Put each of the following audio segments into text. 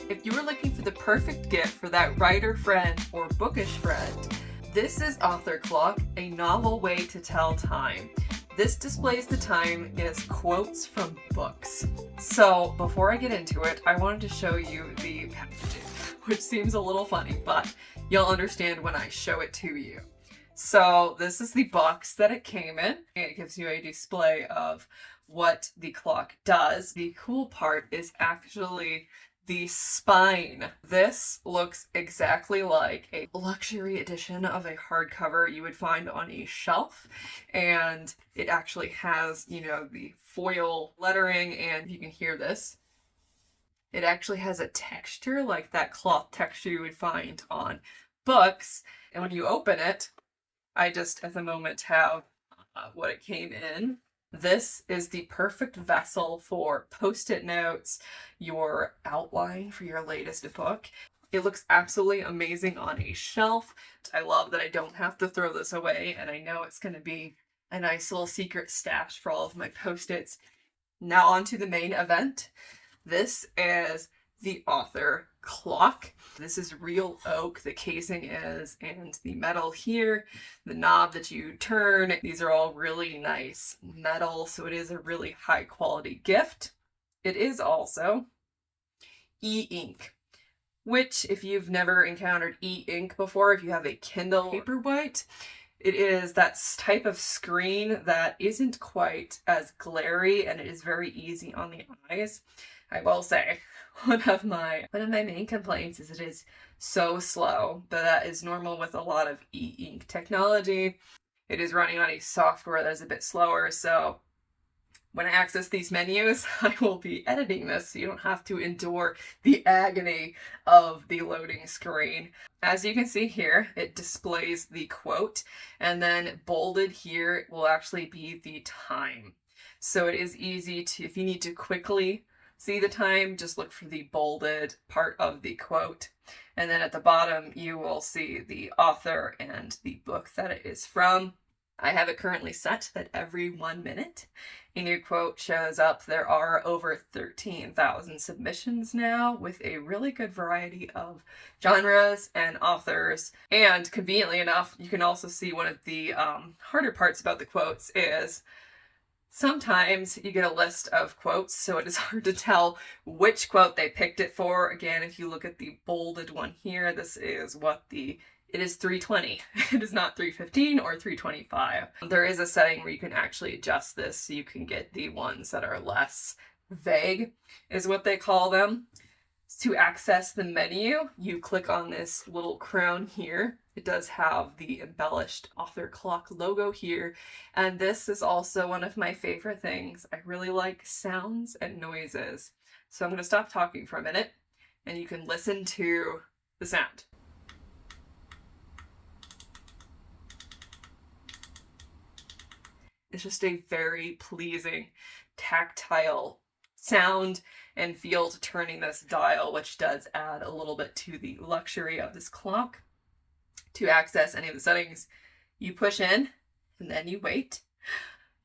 If you are looking for the perfect gift for that writer friend or bookish friend, this is Author Clock, a novel way to tell time. This displays the time as quotes from books. So before I get into it, I wanted to show you the packaging, which seems a little funny, but you'll understand when I show it to you. So this is the box that it came in. It gives you a display of what the clock does. The cool part is actually the spine. This looks exactly like a luxury edition of a hardcover you would find on a shelf. And it actually has, the foil lettering, and you can hear this. It actually has a texture like that cloth texture you would find on books. And when you open it, I just at the moment have what it came in. This is the perfect vessel for post-it notes, your outline for your latest book. It looks absolutely amazing on a shelf. I love that I don't have to throw this away, and I know it's going to be a nice little secret stash for all of my post-its. Now on to the main event. This is the Author Clock. This is real oak, the casing is, and the metal here, the knob that you turn, these are all really nice metal, so it is a really high quality gift. It is also e-ink, which if you've never encountered e-ink before, if you have a Kindle Paperwhite, it is that type of screen that isn't quite as glary and it is very easy on the eyes. I will say, one of my main complaints is it is so slow, but that is normal with a lot of e-ink technology. It is running on a software that is a bit slower, so when I access these menus, I will be editing this so you don't have to endure the agony of the loading screen. As you can see here, it displays the quote, and then bolded here will actually be the time. So it is easy to, if you need to quickly see the time, just look for the bolded part of the quote. And then at the bottom, you will see the author and the book that it is from. I have it currently set that every 1 minute a new quote shows up. There are over 13,000 submissions now with a really good variety of genres and authors. And conveniently enough, you can also see one of the harder parts about the quotes is sometimes you get a list of quotes, so it is hard to tell which quote they picked it for. Again, if you look at the bolded one here, this is it is 320. It is not 315 or 325. There is a setting where you can actually adjust this so you can get the ones that are less vague, is what they call them. To access the menu, you click on this little crown here. It does have the embellished Author Clock logo here. And this is also one of my favorite things. I really like sounds and noises. So I'm going to stop talking for a minute and you can listen to the sound. It's just a very pleasing, tactile sound and feel to turning this dial, which does add a little bit to the luxury of this clock. To access any of the settings, you push in and then you wait.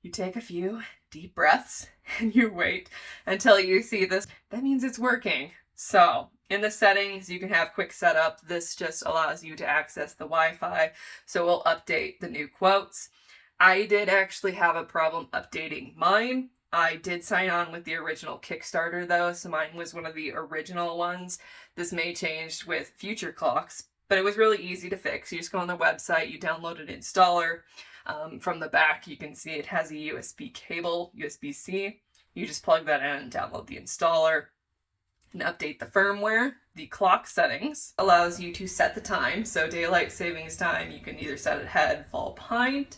You take a few deep breaths and you wait until you see this. That means it's working. So in the settings, you can have quick setup. This just allows you to access the Wi-Fi. So we'll update the new quotes. I did actually have a problem updating mine. I did sign on with the original Kickstarter though, so mine was one of the original ones. This may change with future clocks, but it was really easy to fix. You just go on the website, you download an installer. From the back, you can see it has a USB cable, USB-C. You just plug that in and download the installer and update the firmware. The clock settings allows you to set the time. So daylight savings time, you can either set it ahead, fall behind.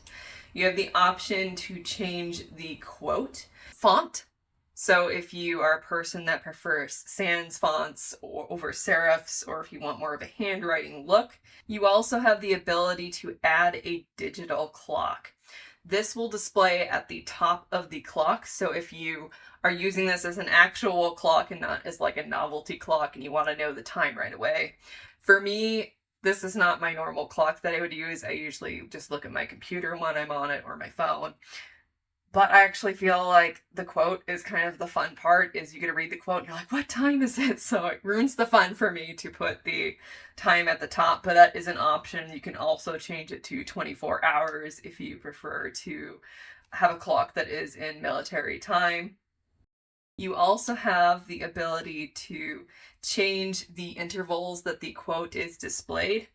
You have the option to change the quote font. So if you are a person that prefers sans fonts or over serifs, or if you want more of a handwriting look, you also have the ability to add a digital clock. This will display at the top of the clock. So if you are using this as an actual clock and not as like a novelty clock and you want to know the time right away, for me, this is not my normal clock that I would use. I usually just look at my computer when I'm on it or my phone. But I actually feel like the quote is kind of the fun part, is you get to read the quote and you're like, what time is it? So it ruins the fun for me to put the time at the top, but that is an option. You can also change it to 24 hours if you prefer to have a clock that is in military time. You also have the ability to change the intervals that the quote is displayed.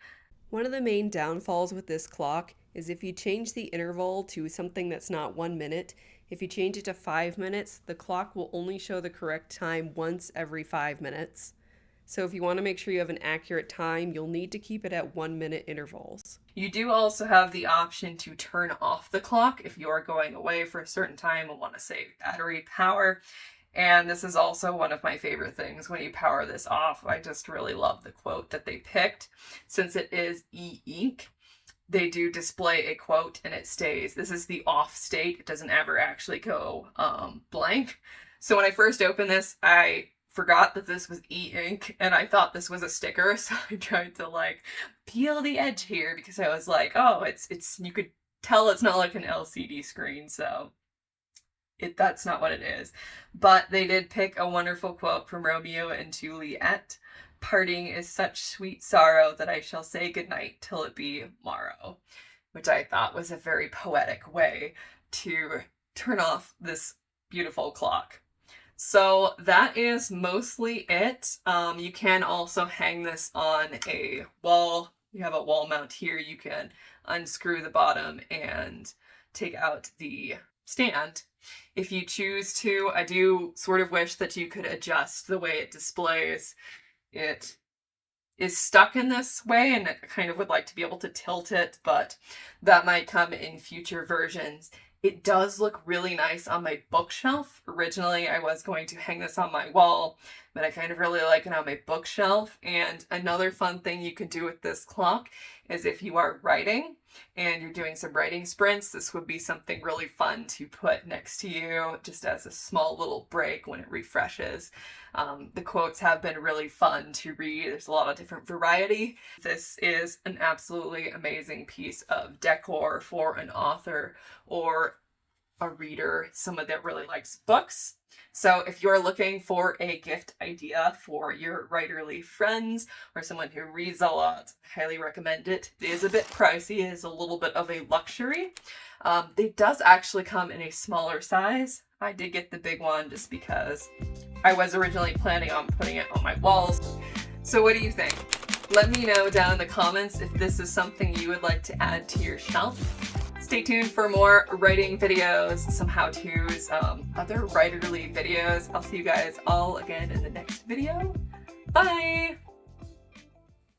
One of the main downfalls with this clock is if you change the interval to something that's not 1 minute, if you change it to 5 minutes, the clock will only show the correct time once every 5 minutes. So if you want to make sure you have an accurate time, you'll need to keep it at 1 minute intervals. You do also have the option to turn off the clock if you are going away for a certain time and want to save battery power. And this is also one of my favorite things when you power this off. I just really love the quote that they picked. Since it is e-ink, they do display a quote and it stays. This is the off state. It doesn't ever actually go blank. So when I first opened this, I forgot that this was e-ink and I thought this was a sticker. So I tried to like peel the edge here because I was like, oh, it's you could tell it's not like an LCD screen. So that's not what it is. But they did pick a wonderful quote from Romeo and Juliet. Parting is such sweet sorrow that I shall say goodnight till it be morrow, which I thought was a very poetic way to turn off this beautiful clock. So that is mostly it. You can also hang this on a wall. You have a wall mount here. You can unscrew the bottom and take out the stand if you choose to. I do sort of wish that you could adjust the way it displays. It is stuck in this way and I kind of would like to be able to tilt it, but that might come in future versions. It does look really nice on my bookshelf. Originally, I was going to hang this on my wall, but I kind of really like it on my bookshelf. And another fun thing you can do with this clock is if you are writing and you're doing some writing sprints, this would be something really fun to put next to you just as a small little break when it refreshes. The quotes have been really fun to read. There's a lot of different variety. This is an absolutely amazing piece of decor for an author or a reader, someone that really likes books. So if you're looking for a gift idea for your writerly friends or someone who reads a lot, I highly recommend it. It is a bit pricey. It is a little bit of a luxury. It does actually come in a smaller size. I did get the big one just because I was originally planning on putting it on my walls. So what do you think? Let me know down in the comments if this is something you would like to add to your shelf. Stay tuned for more writing videos, some how-tos, other writerly videos. I'll see you guys all again in the next video. Bye!